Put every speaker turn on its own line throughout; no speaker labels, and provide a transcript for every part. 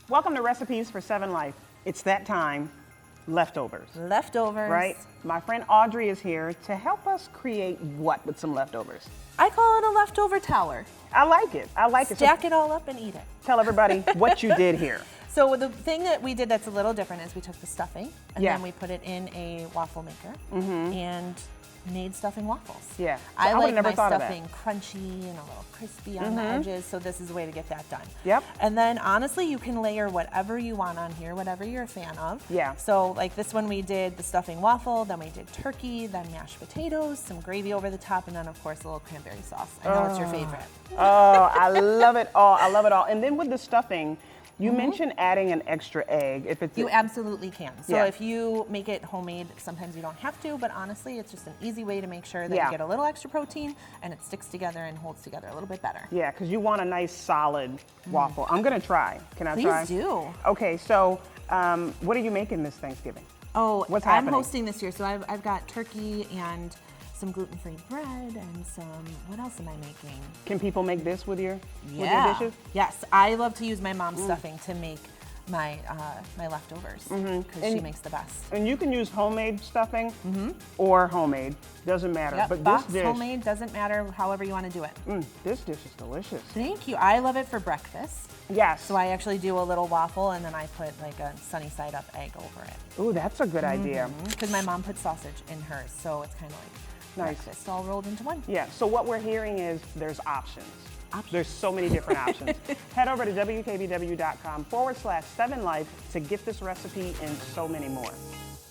Welcome to Recipes for Seven Life. It's that time, leftovers.
Leftovers.
Right? My friend Audrey is here to help us create what with some leftovers?
I call it a leftover tower.
I like it. I like it.
Stack it all up and eat it.
Tell everybody what you did here.
So the thing that we did that's a little different is we took the stuffing and
Yeah.
then we put it in a waffle maker and made stuffing waffles.
Yeah. So
I
would've
like
never
my
thought of that.
stuffing crunchy and a little crispy on the edges, so this is a way to get that done.
Yep.
And then honestly, you can layer whatever you want on here, whatever you're a fan of.
Yeah.
So like this one we did the stuffing waffle, then we did turkey, then mashed potatoes, some gravy over the top, and then of course a little cranberry sauce. I know it's your favorite.
Oh, I love it all. I love it all. And then with the stuffing, you mentioned adding an extra egg. If it's
You absolutely can. So
Yeah.
if you make it homemade, sometimes you don't have to, but honestly, it's just an easy way to make sure that
Yeah.
you get a little extra protein and it sticks together and holds together a little bit better.
Yeah, because you want a nice solid waffle. I'm gonna try. Can I try?
Please do.
Okay, so what are you making this Thanksgiving?
Oh,
What's
I'm
happening?
hosting this year, so I've got turkey and some gluten-free bread and some, what else am I making?
Can people make this with your
Yeah.
dishes?
Yes, I love to use my mom's stuffing to make my my leftovers because she makes the best.
And you can use homemade stuffing or homemade, doesn't matter.
Yep,
But
box,
this dish,
homemade, doesn't matter, however you want to do it.
this dish is delicious.
Thank you. I love it for breakfast.
Yes.
So I actually do a little waffle and then I put like a sunny side up egg over it.
Ooh, that's a good idea.
Because my mom puts sausage in hers, so it's kind of like
Nice.
breakfast all rolled into one.
Yeah, so what we're hearing is there's options. There's so many different options. Head over to wkbw.com/7life to get this recipe and so many more.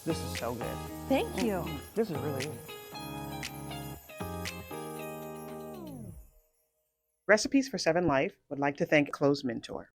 This is so good.
Thank you.
This is really good. Recipes for Seven Life would like to thank Close Mentor.